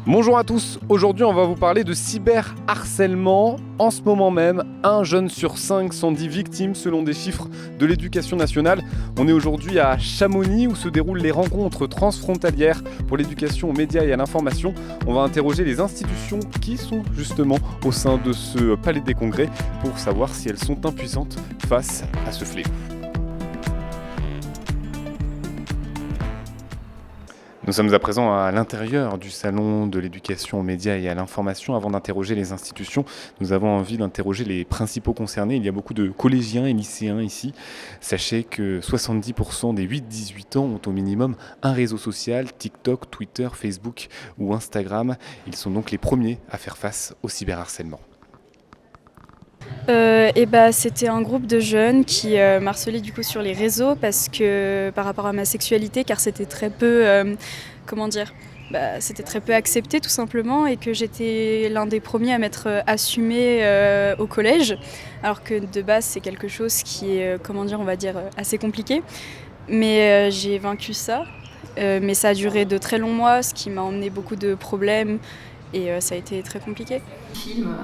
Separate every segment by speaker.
Speaker 1: Bonjour à tous, aujourd'hui on va vous parler de cyberharcèlement. En ce moment même, 1 jeune sur 5 sont dits victimes selon des chiffres de l'éducation nationale. On est aujourd'hui à Chamonix où se déroulent les rencontres transfrontalières pour l'éducation aux médias et à l'information. On va interroger les institutions qui sont justement au sein de ce palais des congrès pour savoir si elles sont impuissantes face à ce fléau. Nous sommes à présent à l'intérieur du salon de l'éducation aux médias et à l'information. Avant d'interroger les institutions, nous avons envie d'interroger les principaux concernés. Il y a beaucoup de collégiens et lycéens ici. Sachez que 70% des 8-18 ans ont au minimum un réseau social, TikTok, Twitter, Facebook ou Instagram. Ils sont donc les premiers à faire face au cyberharcèlement.
Speaker 2: C'était un groupe de jeunes qui m'harcelaient du coup sur les réseaux parce que par rapport à ma sexualité, car c'était très peu, c'était très peu accepté tout simplement et que j'étais l'un des premiers à m'être assumé au collège, alors que de base c'est quelque chose qui est, assez compliqué. Mais j'ai vaincu ça, mais ça a duré de très longs mois, ce qui m'a emmené beaucoup de problèmes et ça a été très compliqué.
Speaker 3: Film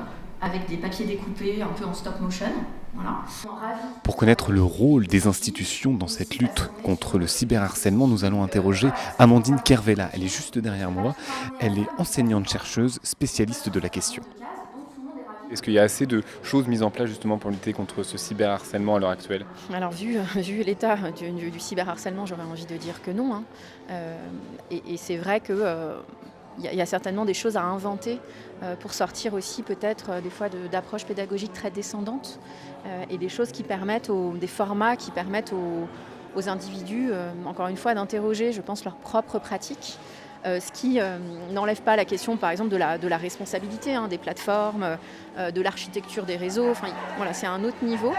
Speaker 3: avec des papiers découpés un peu en stop motion. Voilà.
Speaker 1: Pour connaître le rôle des institutions dans cette lutte contre le cyberharcèlement, nous allons interroger Amandine Kervella. Elle est juste derrière moi. Elle est enseignante-chercheuse, spécialiste de la question. Est-ce qu'il y a assez de choses mises en place justement pour lutter contre ce cyberharcèlement à l'heure actuelle ?
Speaker 4: Alors vu l'état du cyberharcèlement, j'aurais envie de dire que non. Et c'est vrai que il y a certainement des choses à inventer pour sortir aussi peut-être des fois d'approches pédagogiques très descendantes et des choses qui permettent, des formats qui permettent aux individus, encore une fois, d'interroger, je pense, leurs propres pratiques. Ce qui n'enlève pas la question, par exemple, de la responsabilité des plateformes, de l'architecture des réseaux. Enfin, voilà, c'est un autre niveau.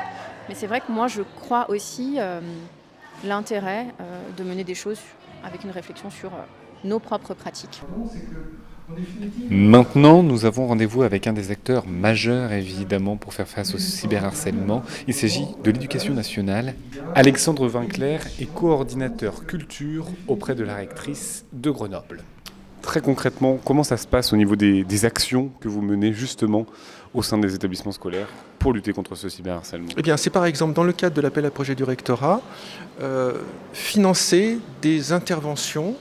Speaker 4: Mais c'est vrai que moi, je crois aussi l'intérêt de mener des choses avec une réflexion sur nos propres pratiques.
Speaker 1: Maintenant, nous avons rendez-vous avec un des acteurs majeurs, évidemment, pour faire face au cyberharcèlement. Il s'agit de l'Éducation nationale. Alexandre Winkler est coordinateur culture auprès de la rectrice de Grenoble. Très concrètement, comment ça se passe au niveau des actions que vous menez justement au sein des établissements scolaires pour lutter contre ce cyberharcèlement ?
Speaker 5: Eh bien, c'est par exemple dans le cadre de l'appel à projet du rectorat, financer des interventions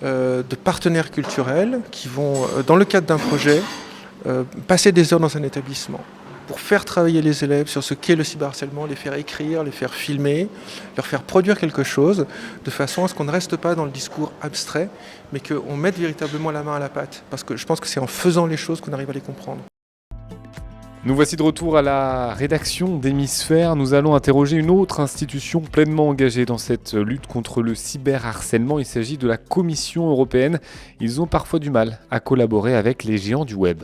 Speaker 5: de partenaires culturels qui vont, dans le cadre d'un projet, passer des heures dans un établissement pour faire travailler les élèves sur ce qu'est le cyberharcèlement, les faire écrire, les faire filmer, leur faire produire quelque chose, de façon à ce qu'on ne reste pas dans le discours abstrait, mais qu'on mette véritablement la main à la pâte. Parce que je pense que c'est en faisant les choses qu'on arrive à les comprendre.
Speaker 1: Nous voici de retour à la rédaction d'Hémisphère. Nous allons interroger une autre institution pleinement engagée dans cette lutte contre le cyberharcèlement. Il s'agit de la Commission européenne. Ils ont parfois du mal à collaborer avec les géants du web.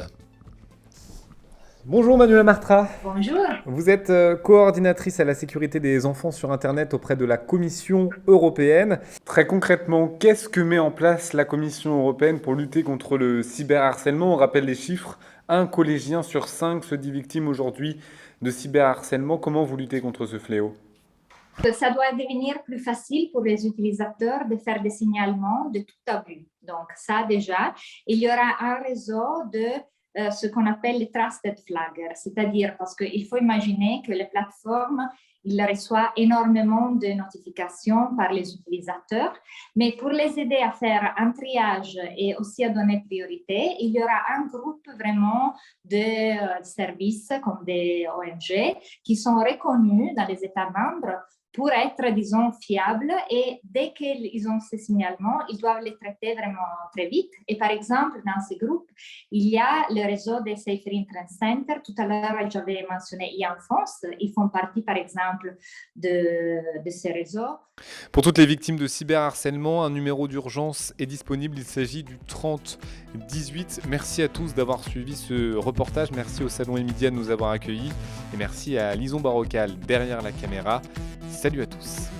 Speaker 1: Bonjour Manuela Martra.
Speaker 3: Bonjour.
Speaker 1: Vous êtes coordinatrice à la sécurité des enfants sur Internet auprès de la Commission européenne. Très concrètement, qu'est-ce que met en place la Commission européenne pour lutter contre le cyberharcèlement ? On rappelle les chiffres. 1 collégien sur 5 se dit victime aujourd'hui de cyberharcèlement. Comment vous luttez contre ce fléau ?
Speaker 6: Ça doit devenir plus facile pour les utilisateurs de faire des signalements de tout abus. Donc ça déjà, il y aura un réseau de ce qu'on appelle les trusted flaggers, c'est-à-dire parce qu'il faut imaginer que les plateformes, ils reçoivent énormément de notifications par les utilisateurs, mais pour les aider à faire un triage et aussi à donner priorité, il y aura un groupe vraiment de services comme des ONG qui sont reconnus dans les États membres pour être, disons, fiables et dès qu'ils ont ces signalements, ils doivent les traiter vraiment très vite. Et par exemple, dans ces groupes, il y a le réseau des Safer Internet Center. Tout à l'heure, j'avais mentionné e-enfance. Ils font partie, par exemple, de ces réseaux.
Speaker 1: Pour toutes les victimes de cyberharcèlement, un numéro d'urgence est disponible. Il s'agit du 3018. Merci à tous d'avoir suivi ce reportage. Merci au Salon Emidia de nous avoir accueillis. Et merci à Lison Barrocal derrière la caméra. Salut à tous.